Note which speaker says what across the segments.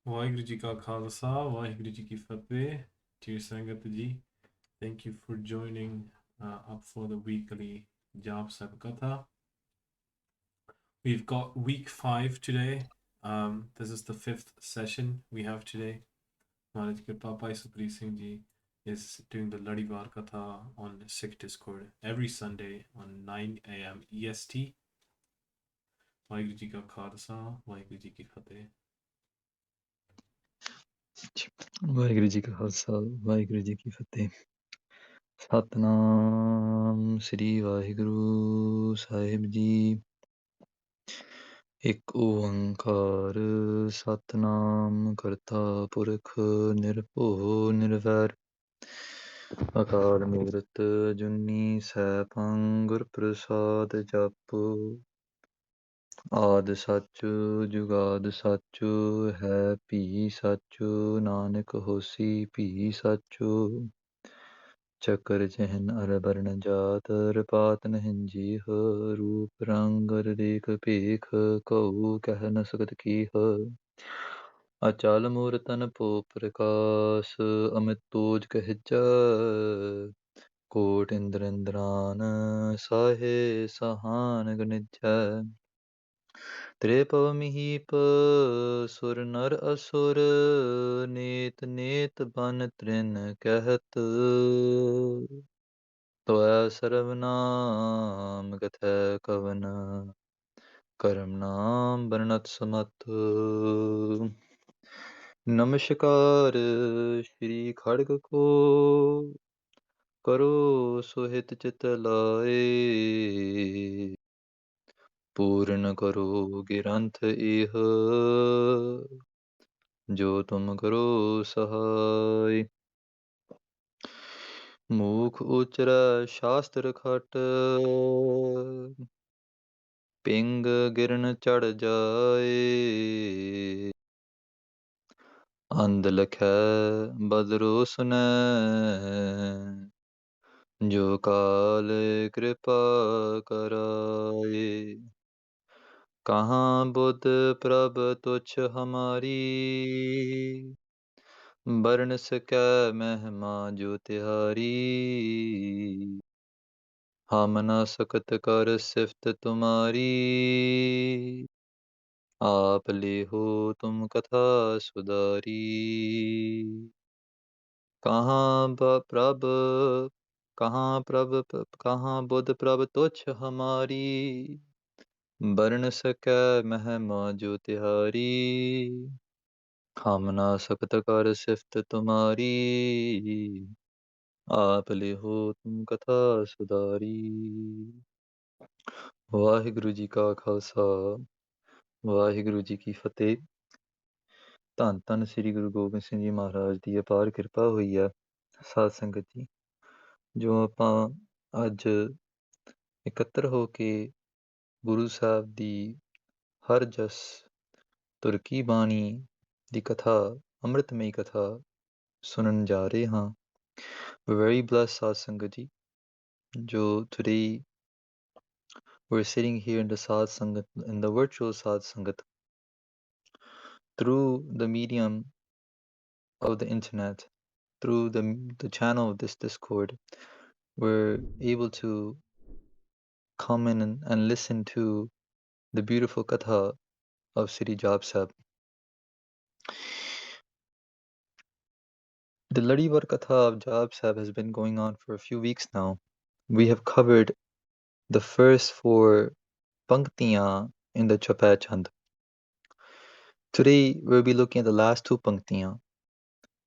Speaker 1: ਵਾਹਿਗੁਰੂ ਜੀ ਕਾ ਖਾਲਸਾ ਵਾਹਿਗੁਰੂ ਜੀ ਕੀ ਫਤਿਹ dear ਸੰਗਤ ਜੀ thank you for joining up for the weekly Jaap Katha. We've got week 5 today. This is the 5th session we have today. Maharaj Kripa Bhai Supreet Singh ji is doing the Ladivar Katha on Sikh Discord every Sunday on 9 a.m. EST. Waheguru ji ਕਾ ਖਾਲਸਾ ਵਾਹਿਗੁਰੂ ਜੀ ਕੀ ਫਤਿਹ
Speaker 2: ਵਾਹਿਗੁਰੂ ਜੀ ਕਾ ਖਾਲਸਾ ਵਾਹਿਗੁਰੂ ਜੀ ਕੀ ਫਤਿਹ ਸਤਨਾਮ ਸ੍ਰੀ ਵਾਹਿਗੁਰੂ ਸਾਹਿਬ ਜੀ ਇੱਕ ਓੰਕਾਰ ਸਤਨਾਮ ਕਰਤਾ ਪੁਰਖ ਨਿਰਭਉ ਨਿਰਵੈਰ ਅਕਾਲ ਮੂਰਤ ਜੁਨੀ ਸੈਭੰ ਗੁਰ ਪ੍ਰਸਾਦ ਜਪੁ ਆਦਿ ਸੱਚ ਜੁਗਾਦ ਸੱਚ ਹੈ ਭੀ ਸੱਚ ਨਾਨਕ ਹੋਸੀ ਭੀ ਸੱਚ ਚੱਕਰ ਚਹਿਨ ਅਰ ਬਰਨ ਜਾਤ ਰਪਾਤ ਨਹਿੰਜੀਹ ਰੂਪ ਰੰਗ ਰੇਖ ਭੇਖ ਕਉ ਕਹਿ ਨ ਸਕਤ ਕੀਹ ਅਚਲ ਮੂਰਤਨ ਭੋ ਪ੍ਰਕਾਸ਼ ਅਮਿਤ ਤੋਜ ਕਹਿਜੈ ਕੋਟ ਇੰਦਰ ਇੰਦਰਾਨ ਸਾਹੇ ਸਹਾਨ ਗਨਿਜੈ ਤ੍ਰਿਪਵ ਮਹੀਪ ਸੁਰ ਨਰ ਅਸੁਰ ਨੇਤ ਨੇਤ ਬਨ ਤ੍ਰਿਨ ਕਹਿਤ ਤੋਐ ਸਰਵ ਨਾਮ ਕਥੈ ਕਵਨ ਕਰਮ ਨਾਮ ਬਰਨਤ ਸਮਤ ਨਮਸਕਾਰ ਸ਼੍ਰੀ ਖੜਗ ਕੋ ਕਰੋ ਸੁਹਿਤ ਚਿਤ ਲਾਏ ਪੂਰਨ ਕਰੋ ਗਿਰੰਥ ਇਹ ਜੋ ਤੁਮ ਕਰੋ ਸਹਾਈ ਮੂਖ ਉਚਰੈ ਸ਼ਾਸਤਰ ਖਟ ਪਿੰਗ ਗਿਰਨ ਚੜ ਜਾਏ ਅੰਧ ਲਖੈ ਬਦਰੋ ਸੁਨੈ ਜੋ ਕਾਲ ਕਿਰਪਾ ਕਰਾਏ ਕਹਾਂ ਬੁੱਧ ਪ੍ਰਭ ਤੁਛ ਹਮਾਰੀ ਬਰਨ ਸਕੈ ਮਹਿਮਾ ਜੋ ਤਿਹਾਰੀ ਹਮ ਨ ਸਕਤ ਕਰ ਸਿਫਤ ਤੁਮਾਰੀ ਆਪ ਲੇਹੋ ਤੁਮ ਕਥਾ ਸੁਦਾਰੀ ਕਹਾਂ ਪ੍ਰਭ ਕਹਾਂ ਬੁੱਧ ਪ੍ਰਭ ਤੁਛ ਹਮਾਰੀ ਬਰਨ ਸਕੈ ਮਹਿਮਾ ਜੋ ਤਿਹਾਰੀ ਹਮ ਨਾ ਸਕਤ ਕਰ ਸਿਫਤ ਤੁਮਾਰੀ ਆਪ ਲਿਹੋ ਤੁਮ ਕਥਾ ਸੁਧਾਰੀ ਵਾਹਿਗੁਰੂ ਜੀ ਕਾ ਖਾਲਸਾ ਵਾਹਿਗੁਰੂ ਜੀ ਕੀ ਫਤਿਹ ਧੰਨ ਧੰਨ ਸ੍ਰੀ ਗੁਰੂ ਗੋਬਿੰਦ ਸਿੰਘ ਜੀ ਮਹਾਰਾਜ ਦੀ ਅਪਾਰ ਕਿਰਪਾ ਹੋਈ ਹੈ ਸਾਧ ਸੰਗਤ ਜੀ ਜੋ ਆਪਾਂ ਅੱਜ ਇਕੱਤਰ ਹੋ ਕੇ ਗੁਰੂ ਸਾਹਿਬ ਦੀ ਹਰ ਜਸ ਤੁਰਕੀ ਬਾਣੀ ਦੀ ਕਥਾ ਅੰਮ੍ਰਿਤਮਈ ਕਥਾ ਸੁਣਨ ਜਾ ਰਹੇ ਹਾਂ very blessed ਸਾਧ ਸੰਗਤ ਜੀ ਜੋ today we're sitting here in the Sad Sangat, in the virtual Sad Sangat through the medium of the internet, through the channel of this Discord, we're able to come in and listen to the beautiful Katha of Sri Jaap Sahib. The Ladivar Katha of Jaap Sahib has been going on for a few weeks now. We have covered the first 4 panktiyan in the Chapay Chand. Today we'll be looking at the last 2 panktiyan.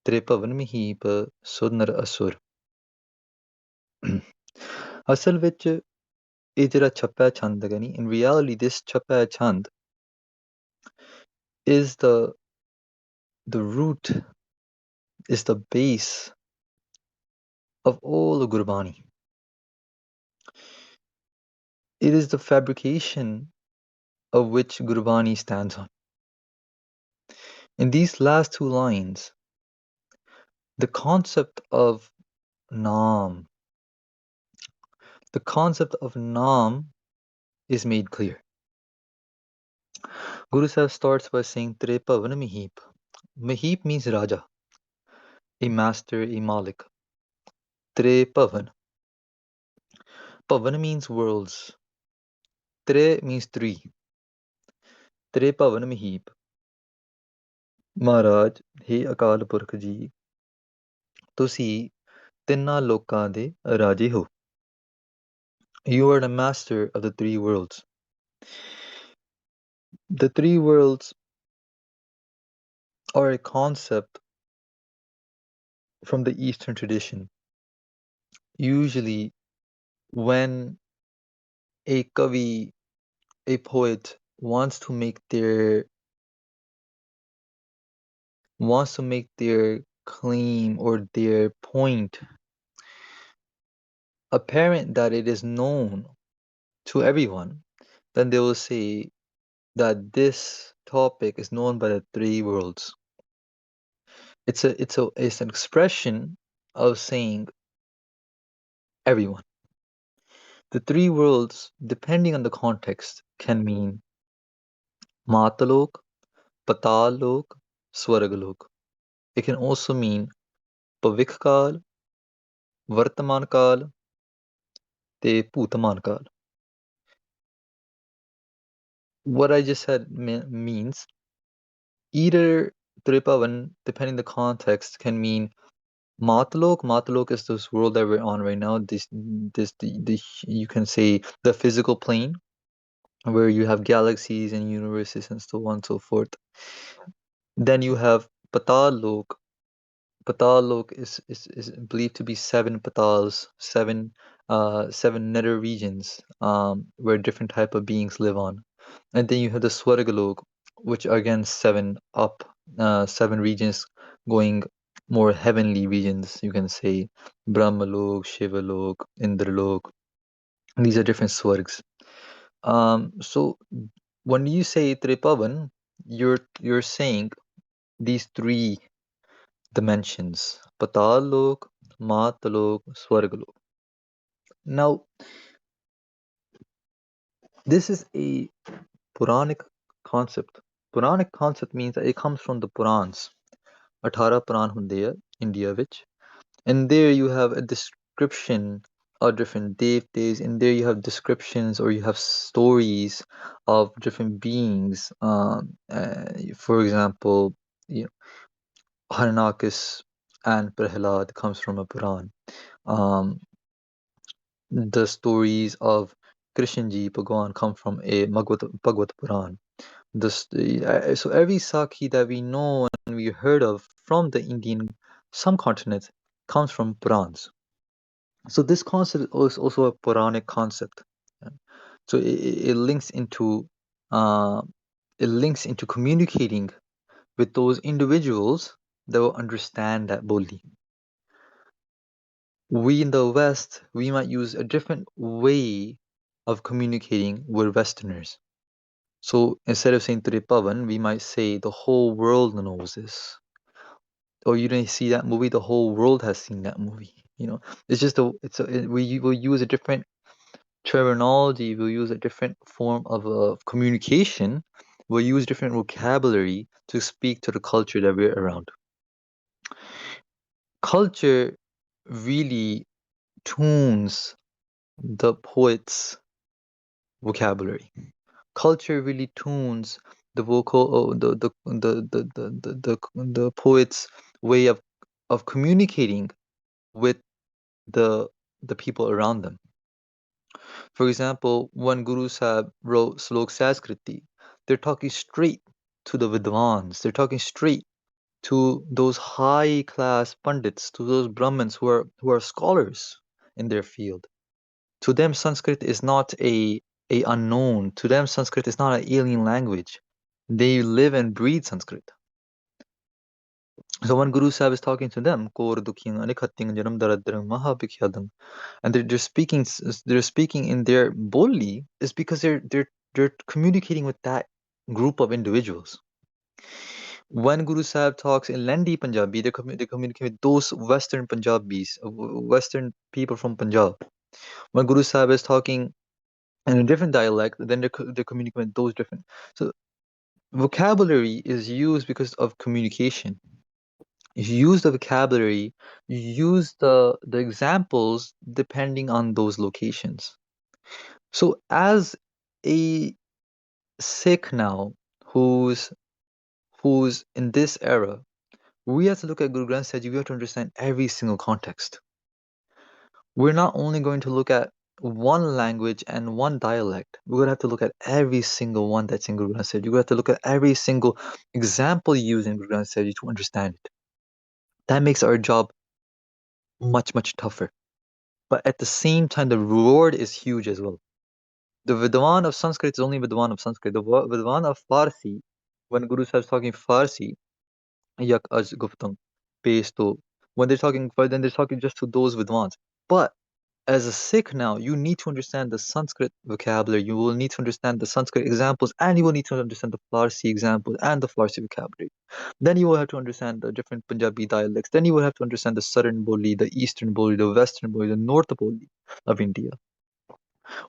Speaker 2: Tripavan Mihip Sudnar Asur. ਅਸਲ ਵਿੱਚ ਇਹ ਜਿਹੜਾ ਛੱਪਾ ਛੰਦ ਹੈਗਾ ਨੀ in reality this ਛੱਪਾ ਛੰਦ is the root, is the base of all the Gurbani. It is the fabrication of which Gurbani stands on. In these last 2 lines, the concept of Naam, is made clear. Guru Sahib starts by saying Trepavan Mihip. Mahib means Raja, a master, a Malik. Tre Pavan. Pavan means worlds. Tre means three. Tre Pavan Mahib. Maharaj, he Akal Purkh ji, ਤੁਸੀਂ ਤਿੰਨਾਂ ਲੋਕਾਂ ਦੇ ਰਾਜੇ ਹੋ. You are the master of the three worlds. The three worlds are a concept from the Eastern tradition. Usually, when a kavi, a poet, wants to make their claim or their point apparent that it is known to everyone, then they will say that this topic is known by the three worlds. It's an expression of saying everyone. The three worlds, depending on the context, can mean Matalok, Patalok, Swargalok. It can also mean Pavikkal, Vartamankal, Te Putamankal. What I just said means either Tripavan, depending the context, can mean Matalok. Matalok is this world that we're on right now. The you can say the physical plane where you have galaxies and universes and so on and so forth. Then you have Patalok. Patalok is believed to be seven patals, seven nether regions, where different type of beings live on. And then you have the Swargalok, which are again seven regions going more heavenly regions, you can say Brahmalok, Shivalok, Indralok. These are different swargs. So when you say Tripavan, you're saying these three dimensions: Patalok, Matalok, Swargalok. Now, this is a Puranic concept. Puranic concept means that it comes from the Purans. 18 Puran ਹੁੰਦੇ ਆ India ਵਿੱਚ. And there you have a description of different devtas. And there you have descriptions or you have stories of different beings. For example, you know, Harnakas and Prahlad comes from a Puran. Um, the stories of Krishnji Bhagwan come from a Bhagavad Puran. So every Sakhi that we know and we heard of from the Indian subcontinent comes from Purans. So this concept is also a Puranic concept. Yeah. So it links into uh, communicating with those individuals that will understand that Boli. We in the West, we might use a different way of communicating with Westerners. So instead of saying Tripavan, we might say the whole world knows this. Or you didn't see that movie, the whole world has seen that movie. It's just we will use a different terminology, we'll use a different form of communication, we'll use different vocabulary to speak to the culture that we're around. Culture really tunes the poet's vocabulary. Culture really tunes the vocal, the poet's way of communicating with the people around them. For example, when Guru Sahib wrote Slok Sanskriti, they're talking straight to the Vidwans. They're talking straight to those high class Pandits, to those Brahmins who are scholars in their field. To them, Sanskrit is not a unknown. To them, Sanskrit is not an alien language. They live and breathe Sanskrit. So when Guru Sahib is talking to them, "Kor dukhyang anikhatyang janam daradram mahabhikyadam," and they're speaking in their boli, is because they're communicating with that group of individuals. When Guru Sahib talks in Lendi Punjabi, they communicate with those Western Punjabis, Western people from Punjab. When Guru Sahib is talking in a different dialect, then they're communicating with those different. So vocabulary is used because of communication. You use the vocabulary, you use the examples depending on those locations. So as a Sikh now, who's in this era, we have to look at Guru Granth Sahib Ji, we have to understand every single context. We're not only going to look at one language and one dialect. We're going to have to look at every single one that's in Guru Granth Sahib Ji. We're going to have to look at every single example used in Guru Granth Sahib Ji to understand it. That makes our job much, much tougher. But at the same time, the reward is huge as well. The Vidwan of Sanskrit is only Vidwan of Sanskrit. The Vidwan of Farsi, when Guru Sahib is talking Farsi, Yak Aj Guptam, Pesto, when then they're talking just to those Vidwans. But as a Sikh now, you need to understand the Sanskrit vocabulary, you will need to understand the Sanskrit examples, and you will need to understand the Farsi examples and the Farsi vocabulary. Then you will have to understand the different Punjabi dialects. Then you will have to understand the southern Boli, the eastern Boli, the western Boli, the north Boli of India.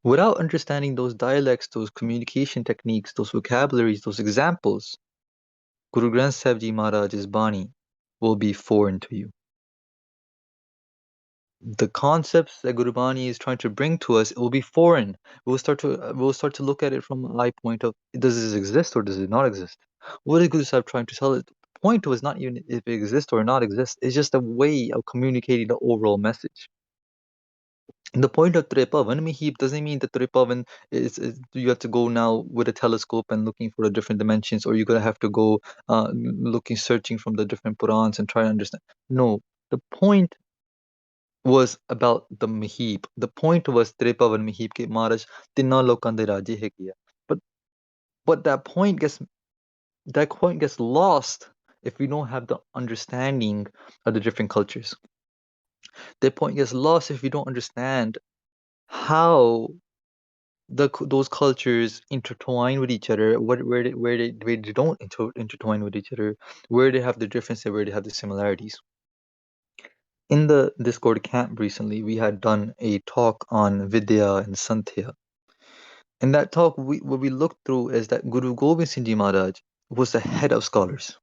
Speaker 2: Without understanding those dialects, those communication techniques, those vocabularies, those examples, Guru Granth Sahib Ji Maharaj's Bani will be foreign to you. The concepts that Gurbani is trying to bring to us, it will be foreign. We'll start to look at it from an eye point of, does this exist or does it not exist? What is Guru Sahib trying to tell us? The point was not even if it exists or not exists. It's just a way of communicating the overall message. And the point of Tripavan Mihib doesn't mean that Tripavan is you have to go now with a telescope and looking for the different dimensions, or you're gonna have to go searching from the different Purans and try to understand. No, the point was about the Mihib. The point was Tripavan Mihib ke Maharaj tinna lokan de raje hai kiya. But but that point gets lost if we don't have the understanding of the different cultures. That point gets lost if we don't understand how those cultures intertwine with each other, where they don't intertwine with each other, where they have the differences, where they have the similarities. In the Discord camp recently, we had done a talk on Vidya and Santhya. In that talk, what we looked through is that Guru Gobind Singh Ji Maharaj was the head of scholars.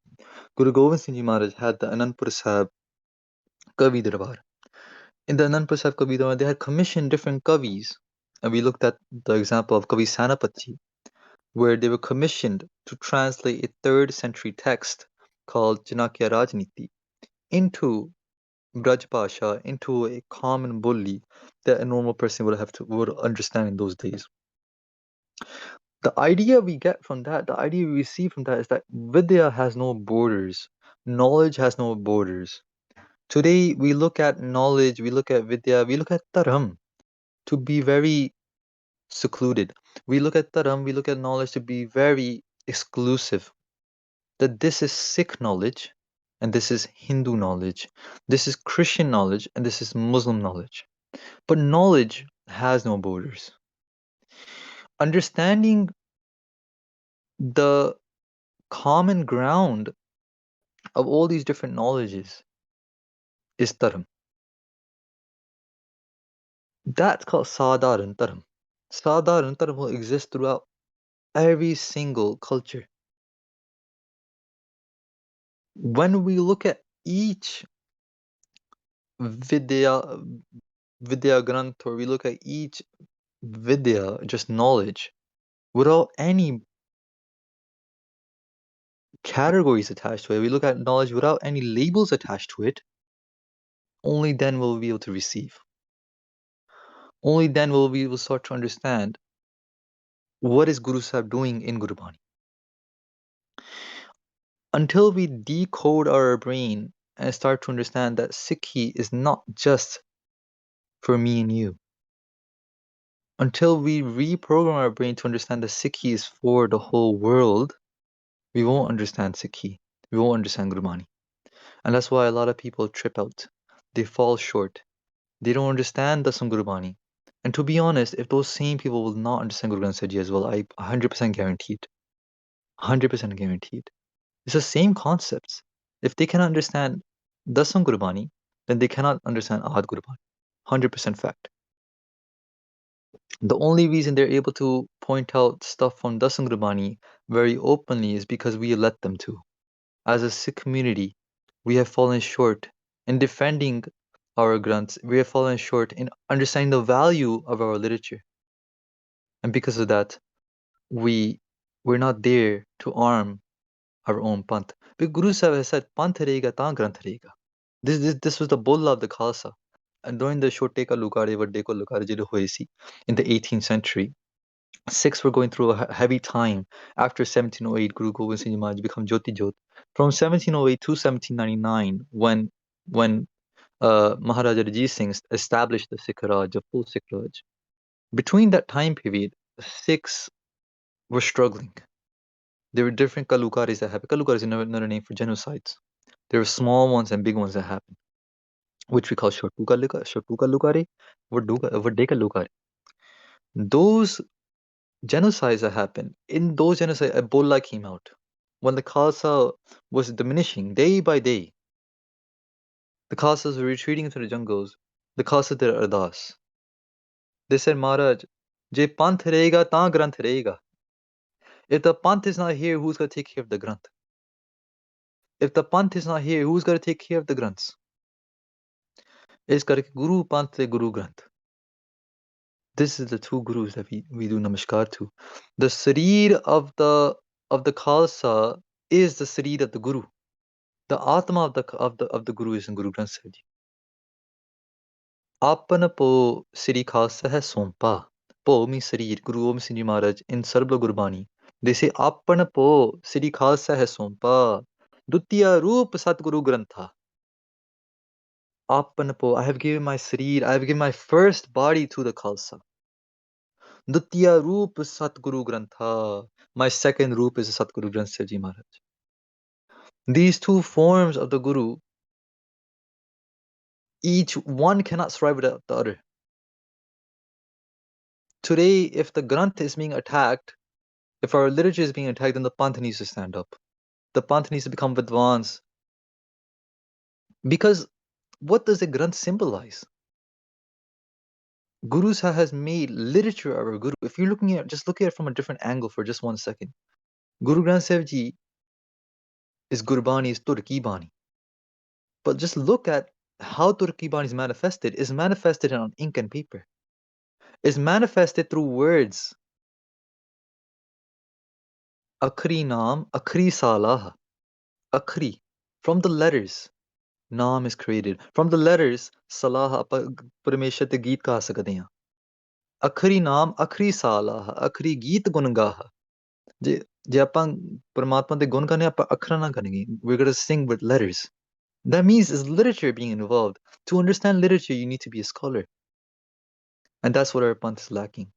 Speaker 2: Guru Gobind Singh Ji Maharaj had the Anandpur Sahib Kavi Darbar. In the Anandpur Sahib Kavi Darbar, they had commissioned different Kavis. And we looked at the example of Kavi Sanapati, where they were commissioned to translate a 3rd century text called Janakya Rajniti into Braj Pasha, into a common Bolli that a normal person would understand in those days. The idea we get from that, the idea we receive from that is that Vidya has no borders. Knowledge has no borders. Today we look at knowledge, we look at Vidya, we look at Dharam to be very secluded. We look at Dharam, we look at knowledge to be very exclusive. That this is Sikh knowledge and this is Hindu knowledge. This is Christian knowledge and this is Muslim knowledge. But knowledge has no borders. Understanding the common ground of all these different knowledges is Dharam. That's called Sadharan Dharam. Sadharan Dharam will exist throughout every single culture. When we look at each Vidya Granth, or we look at each Vidya, just knowledge, without any categories attached to it, we look at knowledge without any labels attached to it, only then will we be able to receive. Only then will we start to understand what is Guru Sahib doing in Gurbani. Until we decode our brain and start to understand that Sikhi is not just for me and you, until we reprogram our brain to understand that Sikhi is for the whole world, we won't understand Sikhi. We won't understand Gurbani. And that's why a lot of people trip out. They fall short. They don't understand Dasam Gurbani. And to be honest, if those same people will not understand Guru Granth Sahib Ji as well, I 100% guarantee it. 100% guarantee it. It's the same concepts. If they cannot understand Dasam Gurbani, then they cannot understand Ahad Gurbani. 100% fact. The only reason they're able to point out stuff from Dasang Gurbani very openly is because we let them to. As a Sikh community, we have fallen short in defending our granths. We have fallen short in understanding the value of our literature. And because of that, we're not there to arm our own panth. But Guru Sahib has said, Panth rahega taan granth rahega. This was the bulla of the Khalsa. And during the Chote Ka Lukare, Vadde Ko Lukare ਜਿਹੜੇ ਹੋਏ ਸੀ in the 18th century, Sikhs were going through a heavy time after 1708. Guru Gobind Singh Ji Maharaj became Jyoti Jyot. From 1708 to 1799, when Maharaja Ranjit Singh established the Sikh Raj, a full Sikh Raj. Between that time period, Sikhs were struggling. There were different kalukaris that happened. Kalukari is another name for genocides. There were small ones and big ones that happened, which we call Shotu Kalukari, Vadde Kalukari. Those genocides that happened, in those genocides, Ebola came out. When the Khalsa was diminishing day by day, the Khalsas were retreating into the jungles. The Khalsa did ardas. They said, Maharaj, Je Panth rahega, taan Granth rahega. If the Panth is not here, who's going to take care of the Granth? If the Panth is not here, who's going to take care of the Granths? Is karke Guru Panth te Guru Granth. This is the two Gurus that we do namaskar to. The Sarir of the Khalsa is the Sarir of the Guru. The Atma of the Guru is in Guru Granth Sahib Ji. Apan po Sri Khalsa hai sompa. Po means Sarir. Guru Gobind Singh Ji Maharaj in Sarabla Gurbani. They say Apan po Sri Khalsa hai sompa. Dutiya Roop Satguru Grantha. Apan po, I have given my Sarir, I have given my first body to the Khalsa. Dutiya Roop Satguru Grantha. My second Roop is Satguru Granth Sahib Ji Maharaj. These two forms of the Guru, each one cannot survive without the other. Today, if the Granth is being attacked, if our literature is being attacked, then the Panth needs to stand up. The Panth needs to become Vidwans. Because what does the Granth symbolize? Guru Sahib has made literature our Guru. If you're looking at, just look at it from a different angle for just 1 second. Guru Granth Sahib Ji is Gurbani, is Turki Bani. But just look at how Turki Bani is manifested. It's manifested on ink and paper. It's manifested through words. Akhri Naam, Akhri Salah. Akhri. From the letters, Naam is created. From the letters, Salah Parameshwar te Geet ka sakade hain. Akhri Naam, Akhri Salah, Akhri Geet Gungaha. ਜੇ ਆਪਾਂ ਪਰਮਾਤਮਾ ਦੇ ਗੁਣ ਕਰਨੇ ਆਪਾਂ ਅੱਖਰਾਂ ਨਾਲ ਕਰਾਂਗੇ we're going to sing with letters. That means is literature being involved. To understand literature, you need to be a scholar. And that's what our panth is lacking.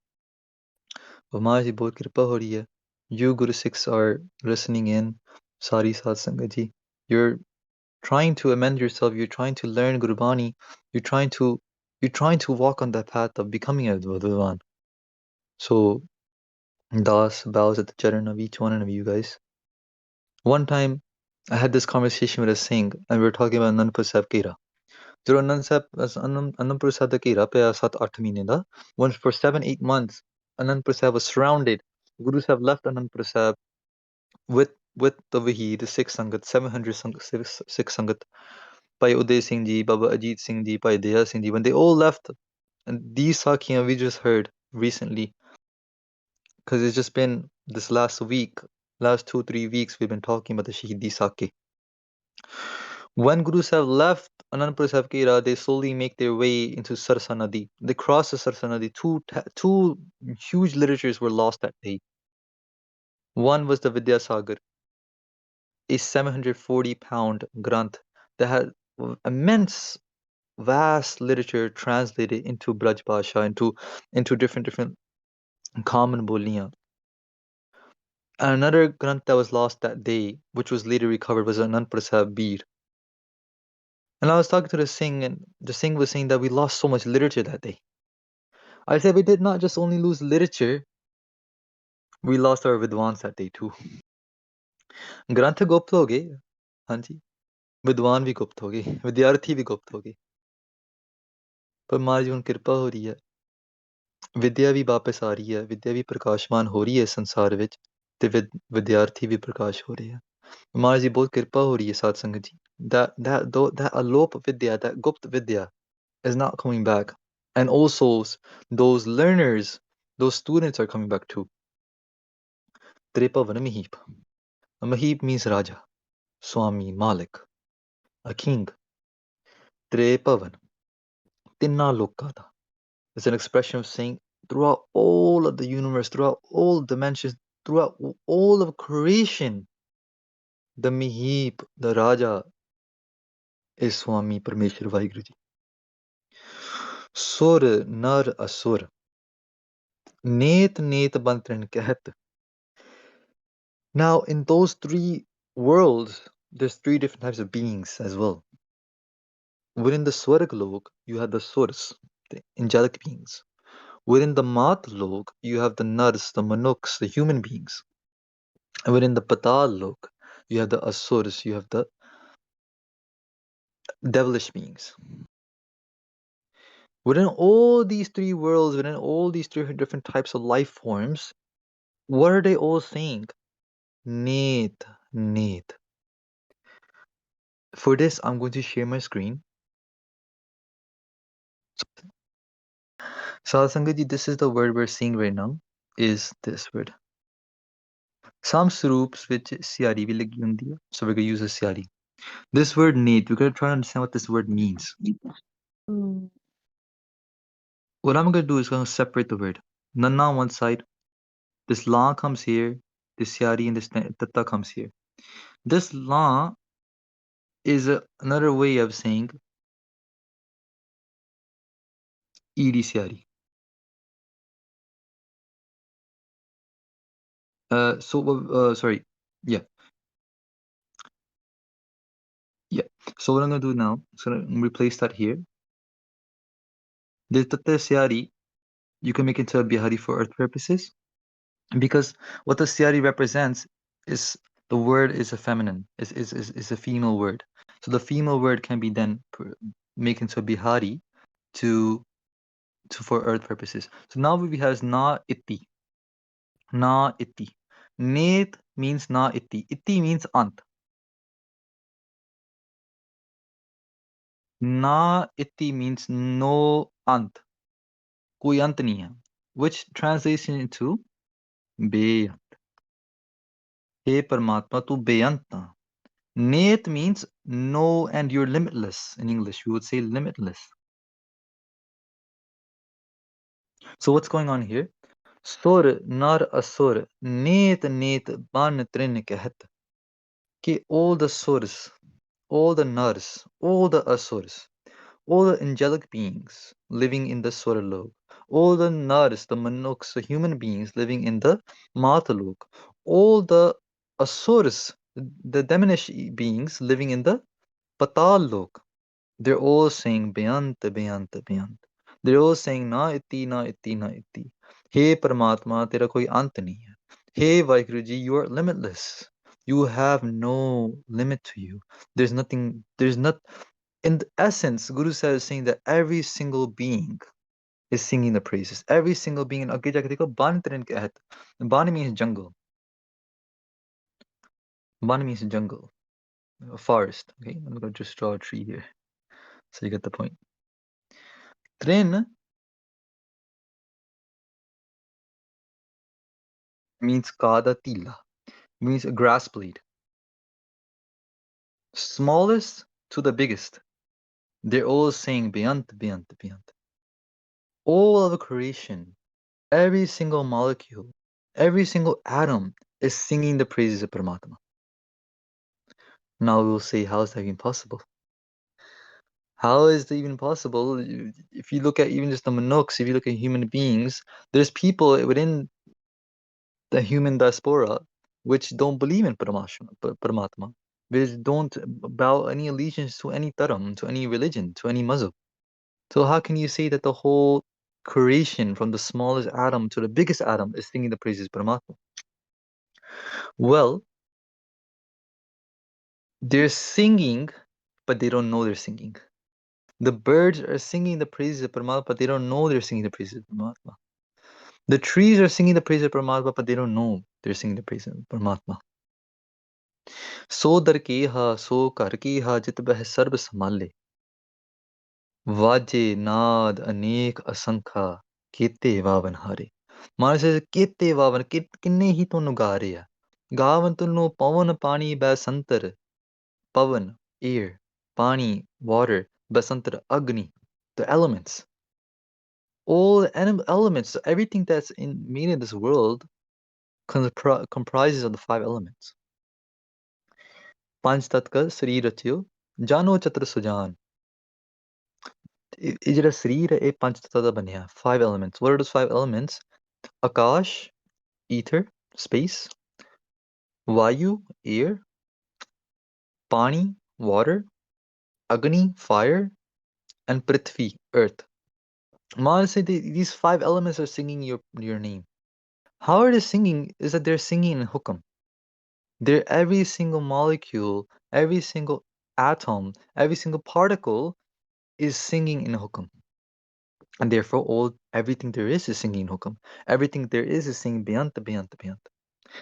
Speaker 2: Maharaj ji bahut kripa ho rahi hai. You Guru Sikhs are listening in. Sari Sat Sangat ji. You're trying to amend yourself. You're trying to learn Gurbani. You're trying to walk on that path of becoming a Vidwan. So Das bows at the charan of each one of you guys. One time, I had this conversation with a Singh, and we were talking about Anandpur Sahib Kira. ਜਦੋਂ Anandpur Sahib ਦਾ ਘੇਰਾ ਪਿਆ 7-8 ਮਹੀਨੇ ਦਾ, once for 7-8 months, Anandpur Sahib was surrounded. Guru Sahib left Anandpur Sahib with the Wahi, the Sikh Sangat, 700 Sikh Sangat, Bhai Uday Singh Ji, Baba Ajit Singh Ji, Bhai Daya Singh Ji, when they all left, and these Sakhiyan we just heard recently, because it's just been this last 2-3 weeks, we've been talking about the Shahidi Sakhi. When Guru Sahib left Anandpur Sahib Kira, they slowly make their way into Sarsa Nadi. They cross the Sarsa Nadi. Two huge literatures were lost that day. One was the Vidyasagar, a 740-pound granth that had immense, vast literature translated into Braj Bhasha, into different common boliyan. And another granth that was lost that day, which was later recovered, was Anandpur Sahib Bir. And I was talking to the Singh, and the Singh was saying that we lost so much literature that day. I said we did not just only lose literature, we lost our Vidwans that day too. ग्रंथ गुप्त हो गए, हाँ जी, विद्वान भी गुप्त हो गए, विद्यार्थी भी गुप्त हो गए, पर महाराज जी उन कृपा हो रही है ਵਿਦਿਆ ਵੀ ਵਾਪਸ ਆ ਰਹੀ ਹੈ, ਵਿਦਿਆ ਵੀ ਪ੍ਰਕਾਸ਼ਮਾਨ ਹੋ ਰਹੀ ਹੈ ਸੰਸਾਰ ਵਿੱਚ, ਤੇ ਵਿਦਿਆਰਥੀ ਵੀ ਪ੍ਰਕਾਸ਼ ਹੋ ਰਹੇ ਆ। ਮਹਾਰਾਜ ਦੀ ਬਹੁਤ ਕਿਰਪਾ ਹੋ ਰਹੀ ਹੈ ਸਾਧ ਸੰਗਤ ਜੀ। That ਅਲੋਪ ਵਿਦਿਆ, that ਗੁਪਤ ਵਿਦਿਆ is not coming back. And also those learners, those students are coming back too. Tripavan Mahip. Mahip means Raja, Swami, Malik, a king. Tripavan. Tinna Lokada. It's an expression of saying throughout all of the universe, throughout all dimensions, throughout all of creation, the Mihip, the Raja, is Swami Parmeshwar Vaheguru Ji. Sur, Nar, Asur. Net, Net, Bantran, Kahat. Now, in those three worlds, there's three different types of beings as well. Within the Swargalok, you have the Surs, the angelic beings. Within the Matlok, you have the Nars, the Manuks, the human beings. And within the Patal Lok, you have the Asurs, you have the devilish beings. Within all these three worlds, within all these three different types of life forms, what are they all saying? Need, need. For this, I'm going to share my screen. Sadhsangaji, this is the word we're seeing right now, is this word. Some suroops which Siari will gundiya, so we're going to use a Siari. This word need, we're going to try to understand what this word means. What I'm going to do is going to separate the word. Nanna on one side, this la comes here, this Siari and this tatta comes here. This la is another way of saying ed Siari. Sorry, yeah. So what I'm going to do now, so I'm going to replace that here. This tatta Siari, you can make it into a bihari for earth purposes, because what the siari represents is the word is a feminine, is a female word. So the female word can be then made into a bihari to for earth purposes. So now we have na iti. Na iti. Net means na iti. Iti means ant. Na iti means no ant. Koi ant nahi hai. Which translates into beyant. Hey Paramatma, tu beyant na. Nate means no, and you're limitless. In English, we would say limitless. So what's going on here? Sur nar asur, Nate Nate ban trin kehat. Ki all the surs, all the nars, all the asurs, all the angelic beings living in the Swaralok, all the nars, the manuks, the human beings living in the Matalok, all the asurs, the demonish beings living in the Patal Lok. They're all saying Beyant, Beyant, Beyant. They're all saying Na iti, Na iti, Na iti. Hey Paramatma, tera koi ant nahi hai. Hey Vaheguruji, you are limitless. You have no limit to you. There's nothing, there's not, in the essence, Guru Sahib is saying that every single being is singing the praises. Every single being, Agge jaake dekho, Ban Trin Kahat. Ban means jungle. Ban means jungle, a forest. Okay, I'm going to just draw a tree here. So you get the point. Trin means kada tila, means a grass blade. Smallest to the biggest. They're all saying beyond, beyond, beyond. All of creation, every single molecule, every single atom is singing the praises of Paramatma. Now we'll say, how is that even possible? How is that even possible? If you look at even just the manuks, if you look at human beings, there's people within the human diaspora which don't believe in Paramatma, which don't bow any allegiance to any dharam, to any religion, to any mazhab. So how can you say that the whole creation from the smallest atom to the biggest atom is singing the praises of Paramatma? Well, they're singing, but they don't know they're singing. The birds are singing the praises of Paramatma, but they don't know they're singing the praises of Paramatma. The trees are singing the praise of Paramatma, but they don't know they're singing the praise of Paramatma. So dar keha, so kar keha, jit beh sarb samale. Vaje naad anek asankha, kete vavan hare. Maharaj says, kete vavan, kinne hi tonu ga ਰਹੇ ਆ ਗਾਵਨ ਤੈਨੂੰ ਪਵਨ ਪਾਣੀ ਬੈਸੰਤਰ pavan, air, pani, water, basantra, agni, the elements. All the elements, so everything that's made in this world comprises of the five elements. Panch tatka sri rachyo, jano chatra sujan. ਇਹ ਜਿਹੜਾ ਸਰੀਰ ਹੈ ਇਹ ਪੰਜ ਤੱਤਾਂ ਦਾ ਬਣਿਆ five elements. What are those five elements? Akash, ether, space, vayu, air, pani, water, agni, fire, and prithvi, earth. Maharaj said these five elements are singing your name. How it is singing is that they're singing in hukam. They're every single molecule, every single atom, every single particle is singing in hukam. And therefore everything there is singing in hukam. Everything there is singing biyant, biyant, biyant.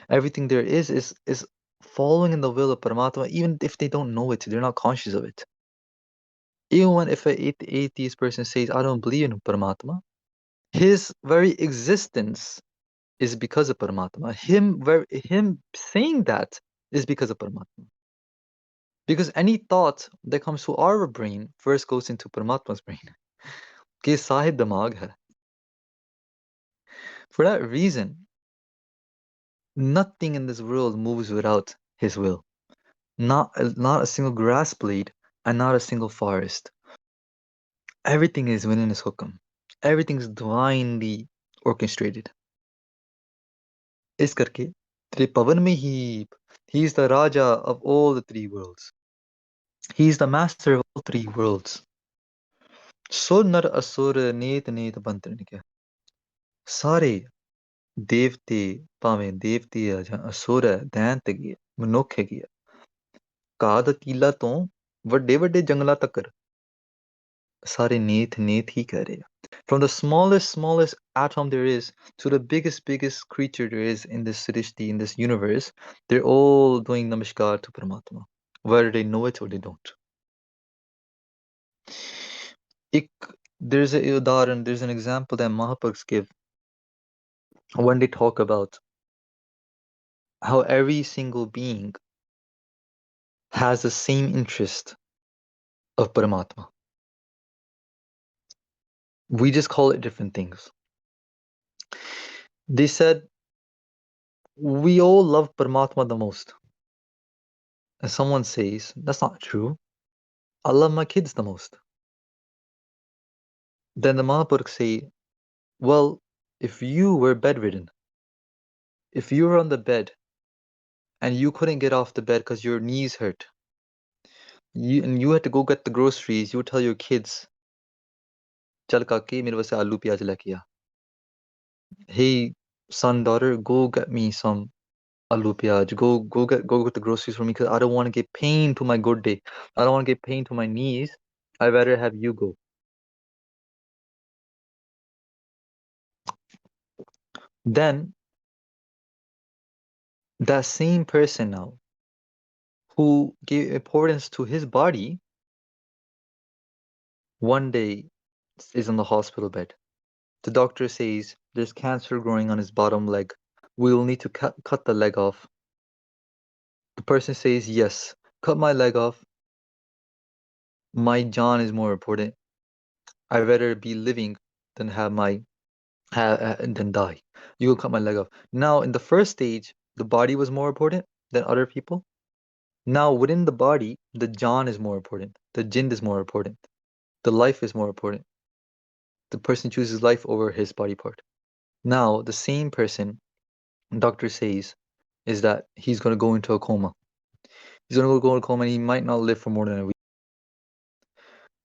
Speaker 2: Everything there is following in the will of Paramatma, even if they don't know it, they're not conscious of it. Even if an atheist person says, I don't believe in Paramatma, his very existence is because of Paramatma. Him saying that is because of Paramatma. Because any thought that comes to our brain first goes into Paramatma's brain. कि Sahib damag hai. For that reason, nothing in this world moves without his will. Not a single grass blade and not a single forest. Everything is within his hukam. Everything is divinely orchestrated. इस करके तेरे पवन में ही he is the Raja of all the three worlds. He is the master of all three worlds. So nar asur neet neet bantre ne kiya. ਸਾਰੇ ਦੇਵਤੇ ਭਾਵੇਂ ਦੇਵਤੇ ਆ ਜਾਂ ਅਸੁਰ ਹੈ ਦੈਂਤ ਹੈਗੇ ਆ ਮਨੁੱਖ ਹੈਗੇ ਆ ਘਾਹ ਦਾ ਕੀਲਾ ਤੋਂ ਵੱਡੇ ਵੱਡੇ ਜੰਗਲਾਂ ਤੱਕ ਸਾਰੇ ਨੇਤ ਹੀ ਕਰ ਰਹੇ ਆ from the smallest atom there is to the biggest creature there is in this srishti, in this universe, they're all doing namaskar to Paramatma, whether they know it or they don't. There's an example that Mahapurukhs give when they talk about how every single being has the same interest of Paramatma. We just call it different things. They said, we all love Paramatma the most. And someone says, that's not true. I love my kids the most. Then the Mahapurukhs say, well, if you were bedridden, if you were on the bed and you couldn't get off the bed because your knees hurt, and you had to go get the groceries, you would tell your kids, Chal kake mere vaste aloo pyaj leke aa. Hey, son, daughter, go get me some aloo pyaj. Go get the groceries for me because I don't want to get pain to my good day. I don't want to get pain to my knees. I'd rather have you go. Then that same person now who gave importance to his body one day is in the hospital bed. The doctor says there's cancer growing on his bottom leg. We will need to cut the leg off. The person says, yes, cut my leg off. My John is more important. I'd rather be living than than die. You will cut my leg off. Now, in the first stage, the body was more important than other people. Now, within the body, the John is more important. The Jind is more important. The life is more important. The person chooses life over his body part. Now, the same person, doctor says, is that he's going to go into a coma. He's going to go into a coma and he might not live for more than a week.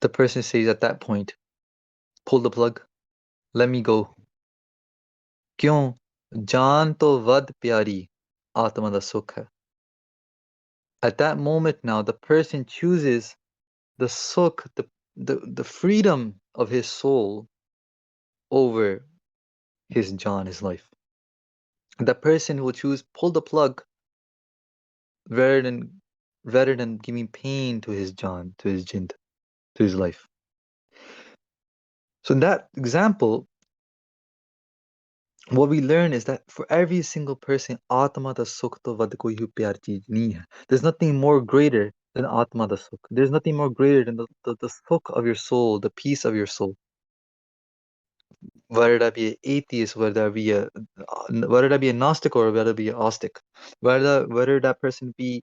Speaker 2: The person says at that point, pull the plug. Let me go. क्यों? जान तो वद प्यारी आत्मा दा सुख है. At that moment now, the person chooses the sukh, the freedom of his soul over his Jaan, his life. That person will choose pull the plug rather than giving pain to his Jaan, to his Jind, to his life. So in that example, what we learn is that for every single person, Atma da Sukh to vad koi hu pyar cheez nahi hai. There's nothing more greater than Atma da Sukh. There's nothing more greater than the Sukh of your soul, the peace of your soul. Whether that be an atheist, whether that be a Gnostic or whether that be an Ostic, whether that person be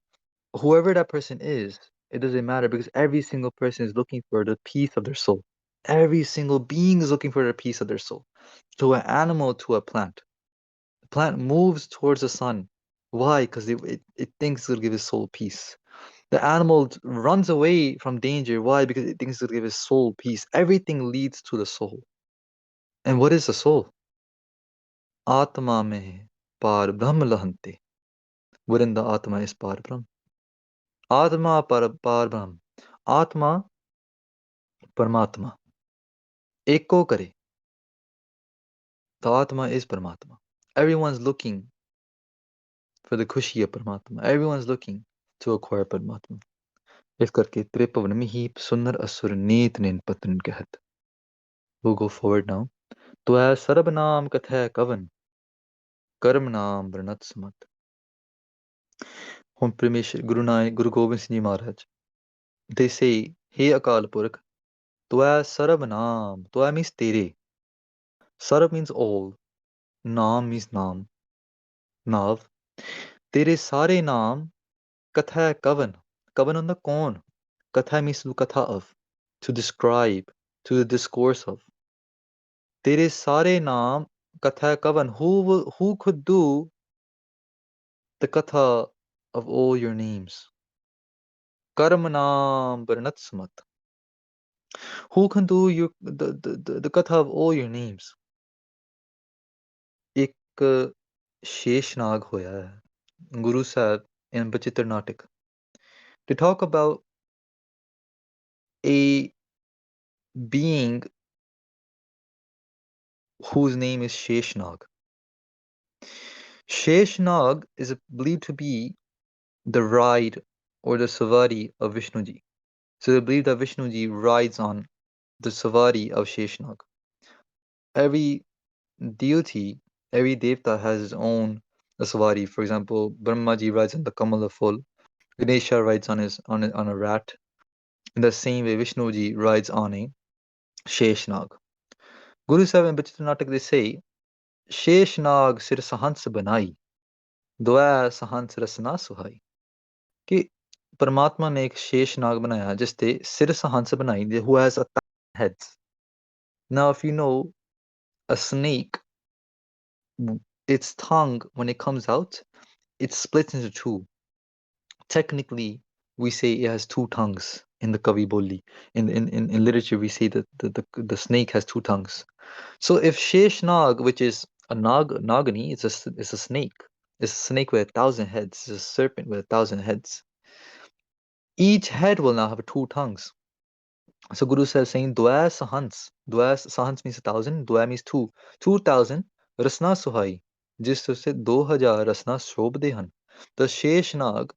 Speaker 2: whoever that person is, it doesn't matter because every single person is looking for the peace of their soul. Every single being is looking for the peace of their soul. To an animal, to a plant. The plant moves towards the sun. Why? Because it thinks it'll give his soul peace. The animal runs away from danger. Why? Because it thinks it'll give his soul peace. Everything leads to the soul. And what is the soul? Atma mein par brahm lahante. Within the Atma is par brahm. Atma par brahm. Atma Paramatma. Eko kare. The Atma is Paramatma. Everyone's looking for the Khushi of Paramatma. Everyone's looking to acquire Paramatma. इस करके त्रिपवन में ही सुंदर असुर नीत निन पतन कहत. We'll go forward now. त्वै सर्ब नाम कथै कवन कर्म नाम वृणत समत. ਹੁਣ ਪਰਮੇਸ਼ਰ ਗੁਰੂ Gobind Singh ji Maharaj, they say, Hey Akal Purkh, त्वै सर्ब नाम. त्वै means tere. Sarab means all. Naam means naam. Nav. Tere sare naam katha kavan. Kavan on the kaun. Katha means to katha of. To describe. To the discourse of. Tere sare naam katha kavan. Who could do the katha of all your names? Karm naam varnat samat. Who can do the katha of all your names? एक शेषनाग होया है Guru Sahib in Bachitra Natak to talk about a being whose name is Sheshnag. Sheshnag is believed to be the ride or the savari of Vishnuji. So they believe that Vishnuji rides on the savari of Sheshnag. Every deity, every devta has his own savari. For example, Brahmaji rides on the Kamala full. Ganesha rides on a rat. In the same way, Vishnuji rides on a Sheshnag. Guru Sahib and Bachitra Natak, they say, Sheshnag sir sahans banai, doya sahans rasna suhai. कि परमात्मा ने एक शेषनाग बनाया जिससे सिर हंस बनाई, who has 1,000 heads. Now if you know a snake, its tongue when it comes out, it splits into two. Technically we say it has two tongues in the Kavi Boli. In literature we say that the snake has two tongues. So if Sheshnag, which is a Nagani, it's a snake. It's a snake with 1,000 heads. It's a serpent with 1,000 heads. Each head will now have two tongues. So Guru Sahib saying Dwaya Sahans. Dwaya Sahans means 1,000. Dwaya means two. 2,000 Rasna Suhai. जिस से 2,000 रसना शोभते हैं. The Sheshnag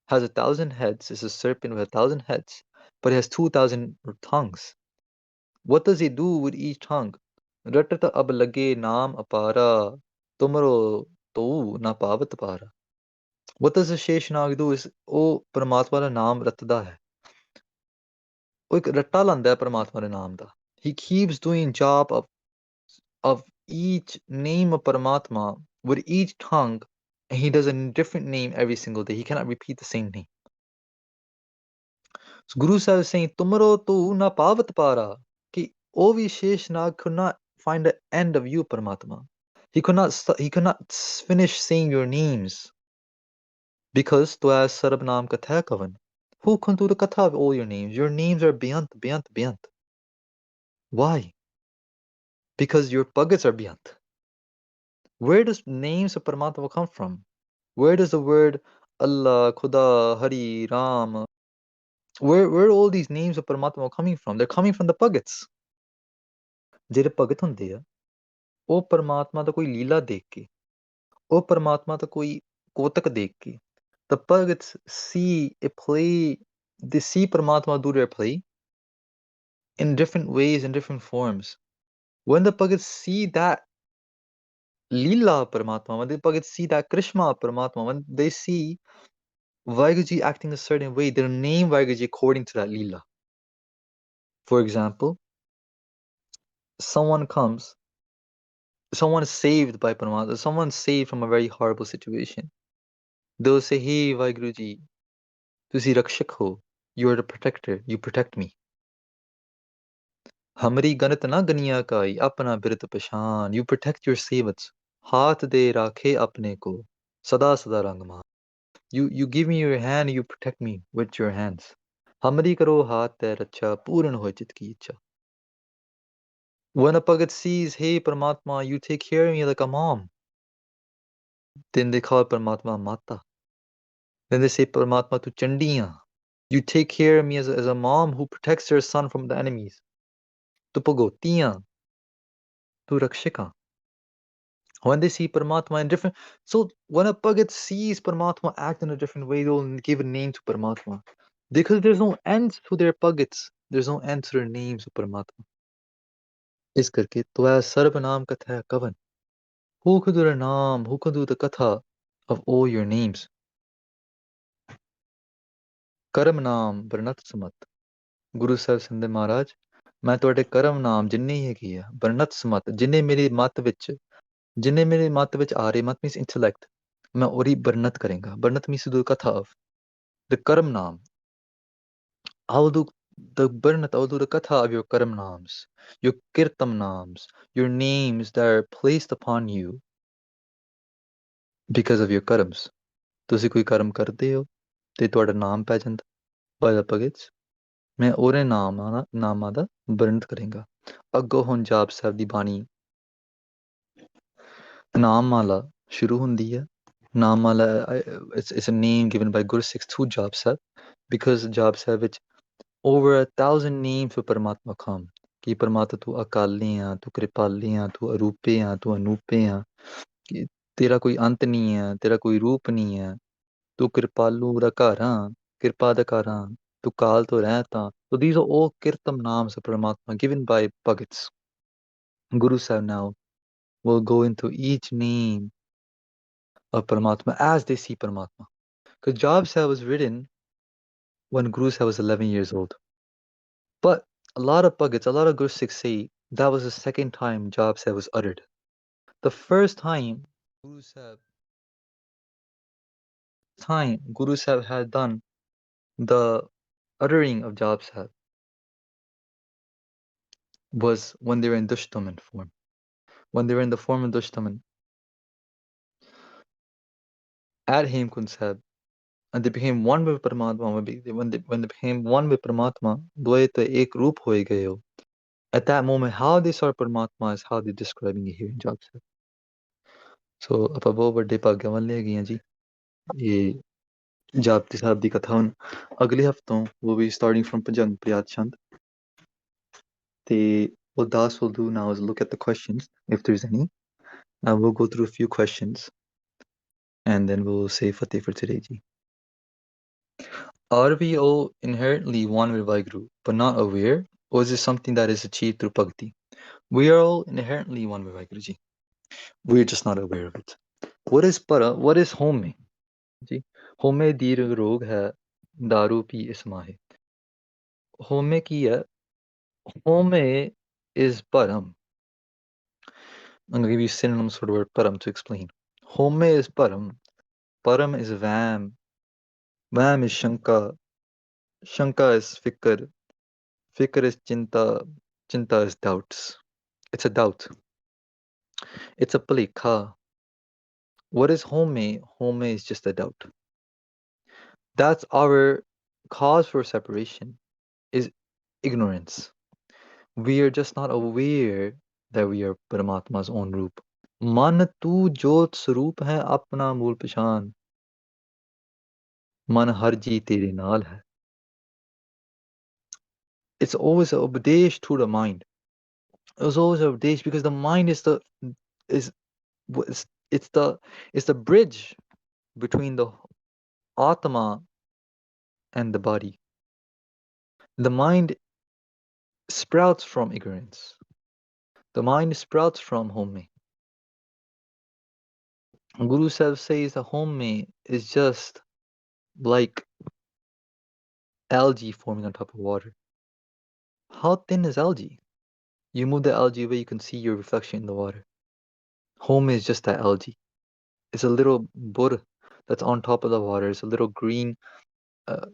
Speaker 2: has 1,000 heads. It's a serpent with 1,000 heads, but it has 2,000 tongues. What does he do with each tongue? Ratata ab lage naam apara, tumro to na pavat para. What does the Sheshnag do is, ਉਹ ਪਰਮਾਤਮਾ ਦਾ ਨਾਮ ਰਟਦਾ ਹੈ. ਉਹ ਇੱਕ ਰੱਟਾ ਲਾਂਦਾ ਹੈ ਪਰਮਾਤਮਾ ਦੇ ਨਾਮ ਦਾ. He keeps doing Jaap of each name of Paramatma with each tongue, and he does a different name every single day. He cannot repeat the same name. So Guru Sahib is saying, Tumaro tu na pavat para. Ki O Sheshnag could not find the end of you, Paramatma. He could not finish saying your names. Because tu as Sarab Naam Katha Kavan. Who can do the Katha of all your names? Your names are beyond, beyond, beyond. Why? Because your Bhagats are beyond. Where does names of Paramatma come from? Where does the word Allah, Khuda, Hari, Ram, where are all these names of Paramatma coming from? They're coming from the Bhagats. ਜਿਹੜੇ ਭਗਤ ਹੁੰਦੇ ਆ ਉਹ ਪਰਮਾਤਮਾ ਦਾ ਕੋਈ ਲੀਲਾ ਦੇਖ ਕੇ, ਉਹ ਪਰਮਾਤਮਾ ਦਾ ਕੋਈ ਕੋਤਕ ਦੇਖ ਕੇ, the Bhagats see a play, they see Paramatma do their play in different ways, in different forms. When the Bhagats see that Leela Paramatma, when the Bhagats see that Krishna Paramatma, when they see Vaiguji acting a certain way, they'll name Vaiguji according to that Leela. For example, someone comes, someone is saved by Paramatma, someone is saved from a very horrible situation. They'll say, hey Vaiguruji, ਤੁਸੀਂ ਰਕਸ਼ਕ ਹੋ, you are the protector, you protect me. हमरी गनत ना गनिया काई, अपना बिरत पशान, you protect your savage. हाथ दे राखे अपने को, सदा सदा रंगमान. You give me your hand, you protect me with your hands. हमरी करो हाथ तै रक्षा, पूर्ण हो चित की इच्छा. When a Bhagat sees, hey Paramatma, you take care of me like a mom, then they call Paramatma Mata. Then they say, Paramatma, tu chandiya. You take care of me as a mom who protects her son from the enemies. Tu pagotiya, tu rakshika. When they see Paramatma in different, so when a Bhagat sees Paramatma act in a different way, they'll give a name to Paramatma. Because there's no end to their Bhagats, there's no end to their names of Paramatma. इस करके तो है सर्व नाम कथा है कवन. Who could do the naam? Who could do the katha of all your names? ਕਰਮ ਨਾਮ ਵਰਣਤ ਸਮਤ. ਗੁਰੂ ਸਾਹਿਬ ਸੰਦੇ ਮਹਾਰਾਜ, ਮੈਂ ਤੁਹਾਡੇ ਕਰਮ ਨਾਮ ਜਿੰਨੇ ਹੀ ਹੈਗੇ ਆ ਵਰਣਤ ਸਮਤ, ਜਿੰਨੇ ਮੇਰੀ ਮੱਤ ਵਿੱਚ ਆ ਰਹੇ, ਮਤ ਮੀਨਸ ਇੰਟੈਲੈਕਟ, ਮੈਂ ਉਹਦੀ ਵਰਣਤ ਕਰਾਂਗਾ. ਵਰਣਤ means do katha of the karam naam. I will do the vernat, I will do the katha of your karam naams, your kirtam naams, your names that are placed upon you because of your karams. ਤੁਸੀਂ ਕੋਈ ਕਰਮ ਕਰਦੇ ਹੋ ਤੇ ਤੁਹਾਡਾ ਨਾਮ ਪੈ ਜਾਂਦਾ by the Bhagats. ਮੈਂ ਉਹਦੇ ਨਾਮਾਂ ਦਾ ਵਰਣਨ ਕਰਾਂਗਾ. ਅੱਗੋਂ ਹੁਣ ਜਾਪ ਸਾਹਿਬ ਦੀ ਬਾਣੀ ਨਾਮਮਾਲਾ ਸ਼ੁਰੂ ਹੁੰਦੀ ਹੈ. ਨਾਮਮਾਲਾ it's a name given by Guru Sikhs to Jaap Sahib, because Jaap Sahib ਵਿੱਚ over 1,000 names for Paramatma come. ਕਿ ਪਰਮਾਤਮਾ ਤੂੰ ਅਕਾਲੀ ਆ, ਤੂੰ ਕਿਰਪਾਲੀ ਆ, ਤੂੰ ਅਰੂਪੇ ਆ, ਤੂੰ ਅਨੂਪੇ ਆ, ਕਿ ਤੇਰਾ ਕੋਈ ਅੰਤ ਨਹੀਂ ਹੈ, ਤੇਰਾ ਕੋਈ ਰੂਪ ਨਹੀਂ ਹੈ, ਤੂੰ ਕਿਰਪਾਲੂ ਦਾ ਘਰ ਆ, ਕਿਰਪਾ ਦਾ ਘਰ ਆ, ਤੂੰ ਕਾਲ ਤੋਂ ਰਹਿਤ ਆ. So these are all kirtam names of Paramatma given by Bhagats. Guru Sahib now will go into each name of Paramatma as they see Paramatma. Because Jaap Sahib was written when Guru Sahib was 11 years old. But a lot of Bhagats, a lot of Guru Sikhs say that was the second time Jaap Sahib was uttered. The first time Guru Sahib had done the uttering of Jaap Sahib was when they were in Dushtaman form. When they were in the form of Dushtaman at Hemkund Sahib, and they became one with Paramatma. When they became one with Paramatma, Dvaita ek roop hoye gayo. At that moment, how they saw Paramatma is how they're describing it here in Jaap Sahib. So ਆਪਾਂ ਬਹੁਤ ਵੱਡੇ ਭਾਗਾਂ ਵਾਲੇ ਹੈਗੇ ਆ ਜੀ. ਇਹ ਜਾਪਤੀ ਸਾਹਿਬ ਦੀ ਕਥਾ ਹੁਣ ਅਗਲੇ ਹਫਤੋਂ will be starting from Bhajang Priyat Chand. ਤੇ what Das will do now is look at the questions if there's any, and we'll go through a few questions and then we'll say Fateh for today ji. Are we all inherently one with Vaheguru but not aware, or is it something that is achieved through bhakti? We are all inherently one with Vaheguru ji. We're just not aware of it. What is para? What is home? जी होमे दीर्घ रोग है दारू P इसमाहे. Home की है. Home is param. I'm going to give you synonyms for the word param to explain. Home is param. Param is vam. Vam is shanka. Shanka is fikr. Fikr is chinta. Chinta is doubts. It's a doubt. It's a palikha. What is home? Home is just a doubt. That's our cause for separation, is ignorance. We are just not aware that we are Paramatma's own roop. Man tu jot swaroop hai apna mool pehchan. Man har ji tere naal hai. It's always an upadesh to the mind. It was always a Desh because the mind is it's it's the it's the bridge between the Atma and the body. The mind sprouts from ignorance. The mind sprouts from home. Guru Sahib says the home is just like algae forming on top of water. How thin is algae? You move the algae away, you can see your reflection in the water. Home is just that algae. It's a little bur that's on top of the water. It's a little green uh,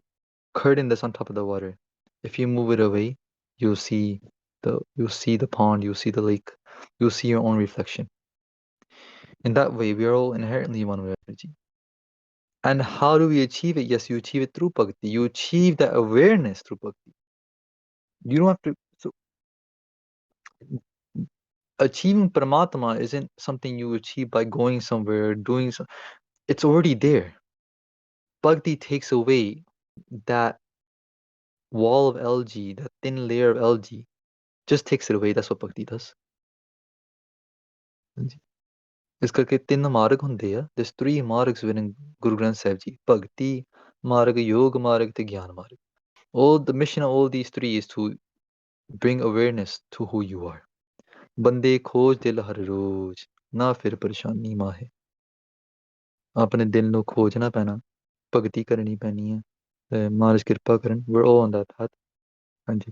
Speaker 2: curtain that's on top of the water. If you move it away, you'll see the pond, you'll see the lake, you'll see your own reflection. In that way, we are all inherently one with energy. And how do we achieve it? Yes, you achieve it through bhakti. You achieve that awareness through bhakti. You don't have to. So achieving Paramatma isn't something you achieve by going somewhere, doing so. It's already there. Bhakti takes away that wall of algae, that thin layer of algae, just takes it away. That's what bhakti does. ਇਸ ਕਰਕੇ ਤਿੰਨ ਮਾਰਗ ਹੁੰਦੇ ਆ there's three margs within Guru Granth Sahib Ji ਭਗਤੀ ਮਾਰਗ ਯੋਗ ਮਾਰਗ ਤੇ ਗਿਆਨ ਮਾਰਗ all the mission of all these three is to bring awareness to who you are ਬੰਦੇ ਖੋਜ ਦਿਲ ਹਰ ਰੋਜ਼ ਨਾ ਫਿਰ ਪਰੇਸ਼ਾਨੀ ਮਾਹੇ ਆਪਣੇ ਦਿਲ ਨੂੰ ਖੋਜਣਾ ਪੈਣਾ ਭਗਤੀ ਕਰਨੀ ਪੈਣੀ ਹੈ ਤੇ ਮਹਾਰਾਜ ਕਿਰਪਾ ਕਰਨ we're all on that path ਹਾਂਜੀ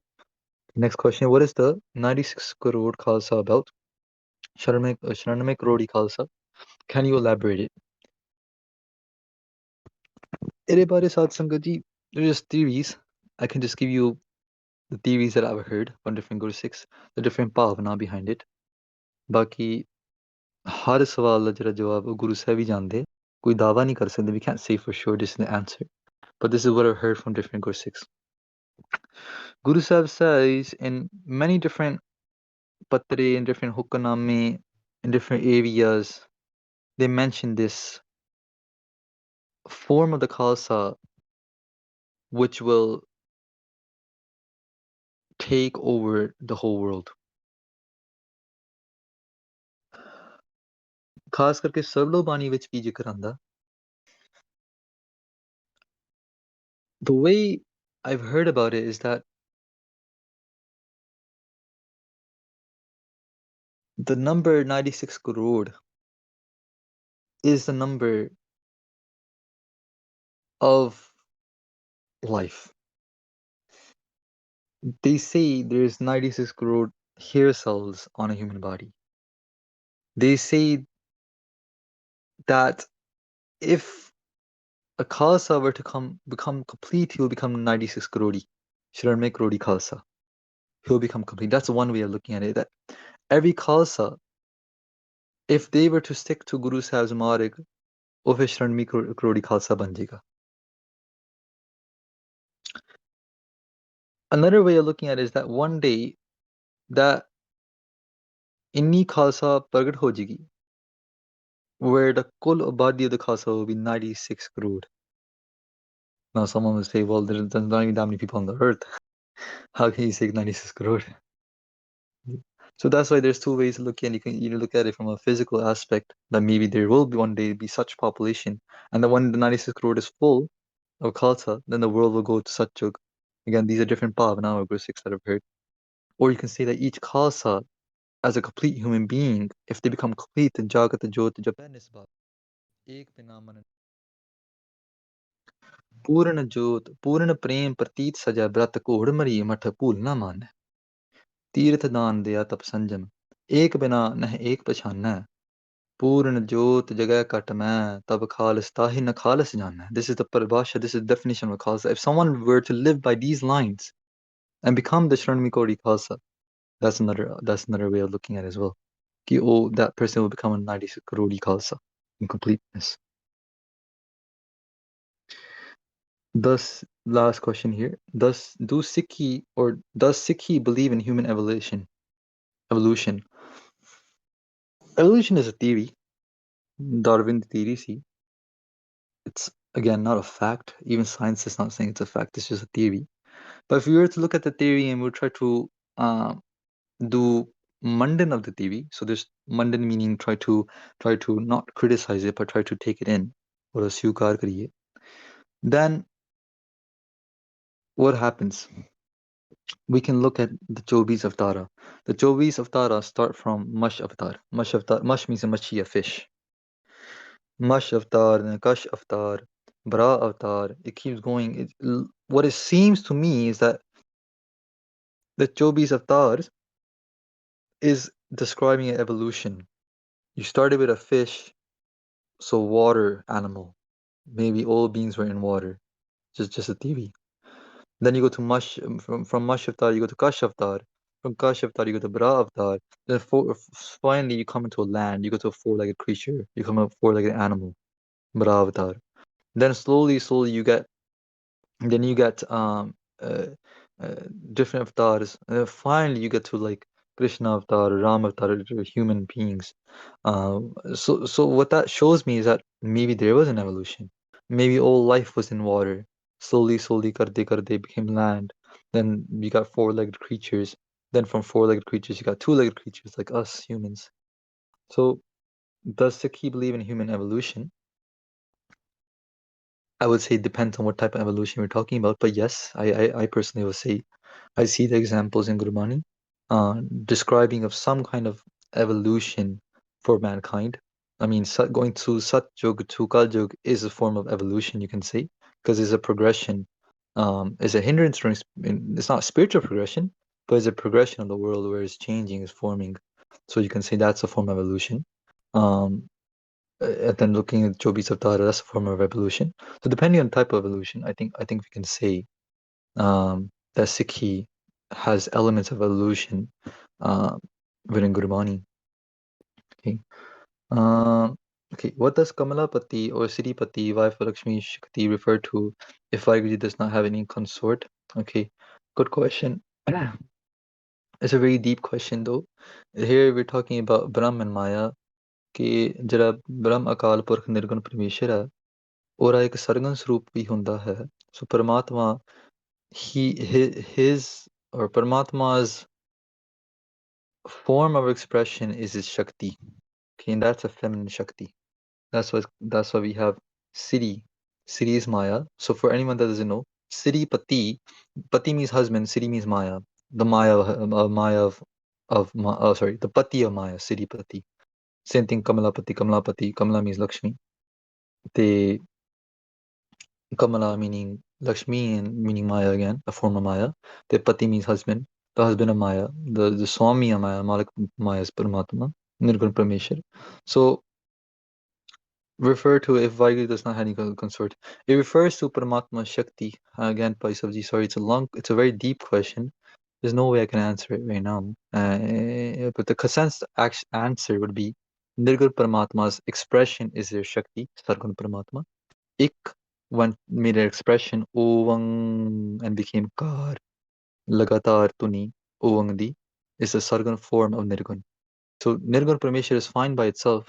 Speaker 2: next question what is the 96 crore khalsa about 96 Kirori Khalsa can you elaborate it ਇਹਦੇ ਬਾਰੇ ਸਾਧ ਸੰਗਤ ਜੀ there's just theories I can just give you the theories that I've heard from different Guru Sikhs the different bhavna behind it ਬਾਕੀ ਹਰ ਸਵਾਲ ਦਾ ਜਿਹੜਾ ਜਵਾਬ ਉਹ ਗੁਰੂ ਸਾਹਿਬ ਹੀ ਜਾਣਦੇ ਕੋਈ ਦਾਵਾ ਨਹੀਂ ਕਰ ਸਕਦੇ we can't say for sure this is the answer but this is what I've heard from different Guru Sikhs Guru Sahib says in many different patre in different hukamname in different areas they mention this form of the Khalsa which will take over the whole world ਖਾਸ ਕਰਕੇ ਸਰਲੋ ਬਾਣੀ ਵਿੱਚ ਕੀ ਜ਼ਿਕਰ ਆਂਦਾ the way I've heard about it is that the number 96 crore is the number of life. They say there's 96 crore hair cells on a human body. They say that if a Khalsa were to become complete, he will become 96 crore. Shiranmay crore Khalsa. He will become complete. That's one way of looking at it. That every Khalsa, if they were to stick to Guru Sahib's Marg, वो फिर शरणवी करोड़ी खालसा बन जाएगा another way of looking at it is that one day that ਇੰਨੀ ਖਾਲਸਾ ਪ੍ਰਗਟ ਹੋ ਜਾਏਗੀ where the ਕੁੱਲ ਆਬਾਦੀ of the Khalsa will be 96 crore. Now someone will say, well, there's not even that many people on the earth. How can you say 96 crore? So that's why there's two ways to look at it. You can either look at it from a physical aspect, that maybe there will be one day be such population, and that when the 96 crore is full of Khalsa, then the world will go to Satchug. Again, these are different bhavana or Guru Sikhs that I've heard. Or you can say that each Khalsa, as a complete human being, if they become complete in Jagat Jyot Jap, एक बिना मन पूर्ण जोत पूर्ण प्रेम प्रतीत सजा व्रत घोड़ मरी मठ भूल ना मान तीर्थ दान दिया तप संजम एक बिना नह एक पछाना पूर्ण जोत जगह कट मैं तब खालस ताहि न खालस जाना this is the paribhasha this is the definition of khalsa if someone were to live by these lines and become the Shranmi Kodi Khalsa that's another way of looking at it as well कि oh that person will become a 96 Karodi Khalsa in completeness. Thus, last question here. Does Sikhi believe in human evolution? Evolution. Evolution is a theory. Darwin theory, see. It's again not a fact. Even science is not saying it's a fact. It's just a theory. But if we were to look at the theory and we try to do Mandan of the TV. So there's Mandan meaning try to not criticize it, but try to take it in. Or aswikar kariye. Then what happens? We can look at the Chobis Avtara. The Chobis Avtara start from Mash Avatar. Mash means a machi, a fish. Mash Avatar, then Kash Avatar, Bra Avatar. It keeps going. What it seems to me is that the Chobis Avatars is describing an evolution. You started with a fish, so water animal. Maybe all beings were in water, just a theory. Then you go to Mush, from Mush Avatar, you go to Kash Avatar. From Kash Avatar, you go to Bra Avatar. Then finally, you come into a land, you go to a four-legged creature, you come to a four-legged animal, Bra Avatar. Then slowly, then you get uh, uh, different avatars, and then finally you get to like Krishna avatar, Ram avatar, human beings. So what that shows me is that maybe there was an evolution. Maybe all life was in water. Slowly, karte became land. Then you got four-legged creatures. Then from four-legged creatures, you got two-legged creatures like us humans. So does Sikhi believe in human evolution? I would say it depends on what type of evolution we're talking about. But yes, I personally would say I see the examples in Gurbani describing of some kind of evolution for mankind. I mean, going to Sat Yug to Kal Yug is a form of evolution, you can say, because it's a progression. It's a hindrance. It's not spiritual progression, but it's a progression of the world where it's changing, it's forming. So you can say that's a form of evolution. Um, and then looking at Jobi Saptara, that's a form of evolution. So depending on type of evolution, I think we can say that Sikhi has elements of evolution uh, within Gurbani. Okay. Um, okay. What does Kamalapati or Siripati, wife of Lakshmi Shakti, refer to if Vaheguru does not have any consort? Okay. Good question. It's a very deep question though. Here we're talking about Brahm and Maya कि ਜਿਹੜਾ ਬ੍ਰਹਮ ਅਕਾਲ ਪੁਰਖ ਨਿਰਗੁਣ ਪਰਮੇਸ਼ਰ ਹੈ ਉਹਦਾ ਇੱਕ ਸਰਗਨ ਸਰੂਪ ਵੀ ਹੁੰਦਾ ਹੈ ਸੋ ਪਰਮਾਤਮਾ his or Paramatma's form of expression is his Shakti. Okay, and that's a feminine Shakti. That's why we have Siri. Siri is Maya. So for anyone that doesn't know, Siri Pati, Pati means husband, Siri means Maya. The Maya Maya sorry, the Pati of Maya, Siri Pati. Same thing, Kamalapati, Kamalapati. Kamala means Lakshmi. The Kamala meaning Lakshmi and meaning Maya again, a form of Maya. The Pati means husband, the husband of Maya. The Swami of Maya, Malik Maya is Paramatma, Nirgun Parameshwar. So refer to if Vaheguru does not have any consort. It refers to Paramatma Shakti. Again, Paisavji, sorry, it's a very deep question. There's no way I can answer it right now. But the consensus answer would be Nirgun Paramatma's expression is their Shakti, Sargun Paramatma. Ik made an expression Ovang and became Kar. Lagatar Tuni, Ovangdi is a Sargun form of Nirgun. So Nirgun Parameshwar is fine by itself,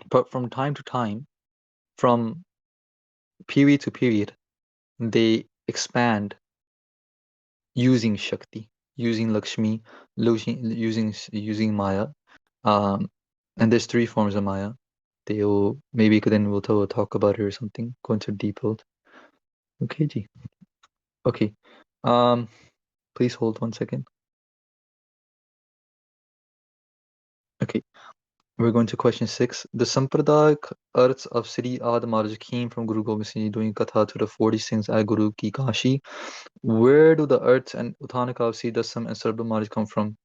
Speaker 2: but from time to time, from period to period, they expand using Shakti, using Lakshmi, using Maya. And there's three forms of Maya. Maybe then we'll talk about it or something, go into details. Okay, Ji. Okay. Please hold 1 second. Okay. We're going to question 6. The Sampradayak arths of Sri Ad Maharaj came from Guru Gobind Singh Ji doing Katha to the 40 Singhs at Guru Ki Kashi. Where do the arths and Uttanaka of Sri Dasam and Sarba Maharaj come from?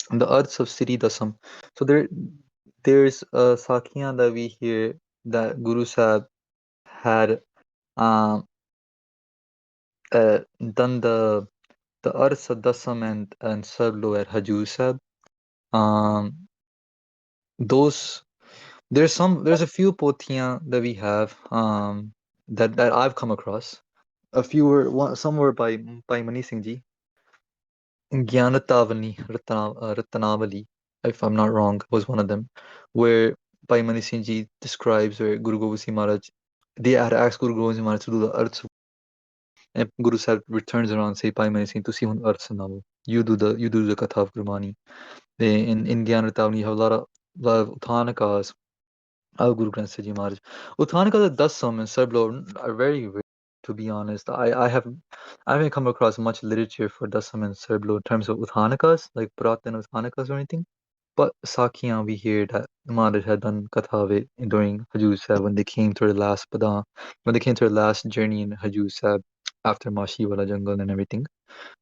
Speaker 2: The arths of Sri Dasam. So there's Sakhiyan that we hear that Guru Sahib had done the arths of Dasam and Sarlo at Hajur Sahib. Those there's a few pothiyan that we have that I've come across. A few some were by Mani Singh Ji. Gyanatavani Ratanavali, if I'm not wrong, was one of them, where Bhai Mani Singh Ji describes where Guru Gobind Singh Maharaj, they had asked Guru Gobind Singh Maharaj to do the arths, and Guru Sahib returns around and say, Bhai Mani Singh, to see one arths now. You do the Katha of Gurbani. in Gyanatavni, you have lot of Uthanakas of Guru Granth Sahib Ji Maharaj. Uthanakas, the Dasam and Sarblo are very rare, to be honest. I haven't come across much literature for Dasam and Sarblo in terms of Uthanakas, like Puratan Uthanakas or anything. But Sakhiyan, we hear that Maharaj had done Katha during Hajur Sahib when they came to the last Padan, when they came to the last journey in Hajur Sahib after Mashi Wala Jungle and everything.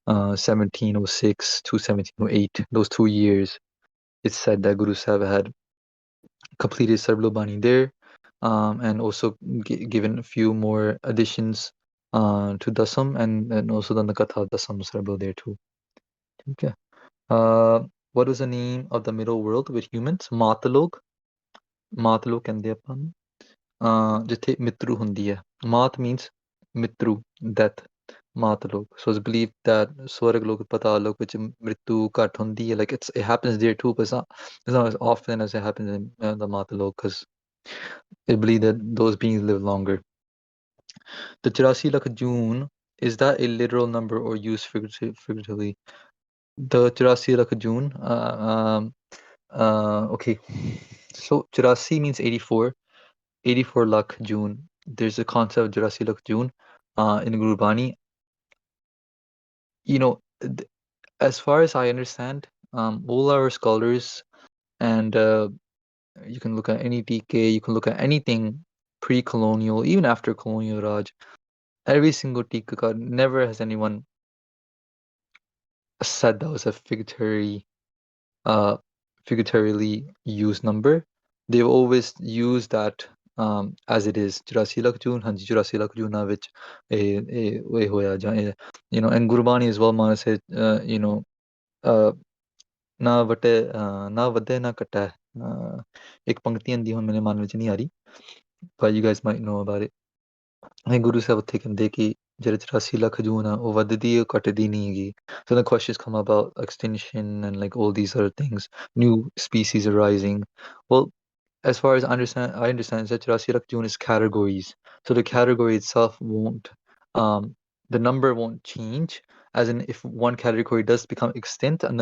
Speaker 2: 1706 to 1708, those 2 years, it's said that Guru Sahib had completed Sarblobani there, and also given a few more additions to Dasam, and also done the Katha of Dasam Sarblo there too. Okay. What was the name of the middle world with humans? Matalok. Matalok ਕਹਿੰਦੇ ਆਪਾਂ ਨੂੰ ਜਿੱਥੇ ਮਿੱਤਰੂ ਹੁੰਦੀ ਹੈ. Mat means mitru, death. Matalok. So it's believed that Swargalok, Patalok, which Mritu ਘੱਟ ਹੁੰਦੀ ਹੈ, like it happens there too, but it's not as often as it happens in the Matalok, because they believe that those beings live longer. The 84 lakh June, is that a literal number or used figuratively? The 84 lakh June, okay. So 84 means 84. 84 lakh June. There's a concept of 84 lakh June in Gurbani. You know, as far as I understand, all our scholars, and you can look at any TK, you can look at anything pre-colonial, even after colonial Raj, every single Tikakar, never has anyone said that was a figuratively used number. They've always used that as it is. 84 lakh ਜੂਨ, ਹਾਂਜੀ 84 ਲੱਖ ਜੂਨਾਂ ਵਿੱਚ ਇਹ ਹੋਇਆ ਜਾਂ and Gurbani as well, Mana said, uh, ਨਾ ਵਟੇ ਨਾ ਵਧੇ ਨਾ ਘਟੇ, ਇੱਕ ਪੰਕਤੀ ਹੁੰਦੀ ਹੁਣ ਮੇਰੇ ਮਨ ਵਿੱਚ ਨਹੀਂ ਆ ਰਹੀ, but you guys might know about it. Guru Sahib ਉੱਥੇ ਕਹਿੰਦੇ ਕਿ ਜਿਹੜੇ 84 ਲੱਖ ਜੂਨ ਆ ਉਹ ਵੱਧਦੀ ਹੈ, ਘਟਦੀ ਨਹੀਂ ਹੈਗੀ. So the questions come about extinction and like all these other things, new species arising. Well, as far as I understand that 84 lakh June is categories. So the category itself won't, the number won't change. As in, if one category does become extinct, then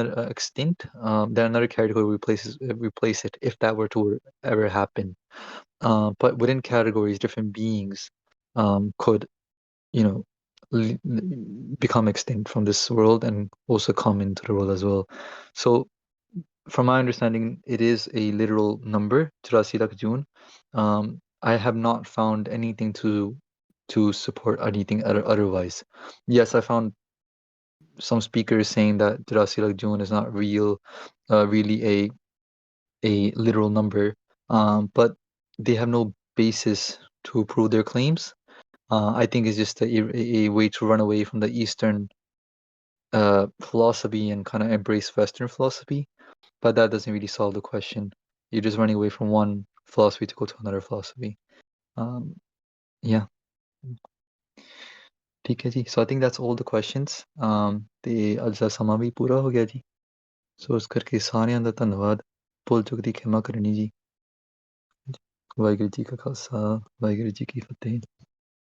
Speaker 2: another category replace it if that were to ever happen. But within categories, different beings could, you know, become extinct from this world and also come into the world as well. So from my understanding, it is a literal number, 84 lakh June. I have not found anything to support anything otherwise. Yes, I found some speakers saying that 84 lakh June is not really a literal number, but they have no basis to prove their claims. I think it's just a way to run away from the Eastern philosophy and kind of embrace Western philosophy. But that doesn't really solve the question. You're just running away from one philosophy to go to another philosophy. Yeah. ठीक है जी. So I think that's all the questions. ਤੇ ਅੱਜ ਦਾ ਸਮਾਂ ਵੀ ਪੂਰਾ ਹੋ ਗਿਆ ਜੀ. ਸੋ ਇਸ ਕਰਕੇ ਸਾਰਿਆਂ ਦਾ ਧੰਨਵਾਦ. ਭੁੱਲ ਚੁੱਕ ਦੀ ਖਿਮਾ ਕਰਨੀ ਜੀ. ਵਾਹਿਗੁਰੂ ਜੀ ਕਾ ਖਾਲਸਾ, ਵਾਹਿਗੁਰੂ ਜੀ ਕੀ ਫਤਿਹ.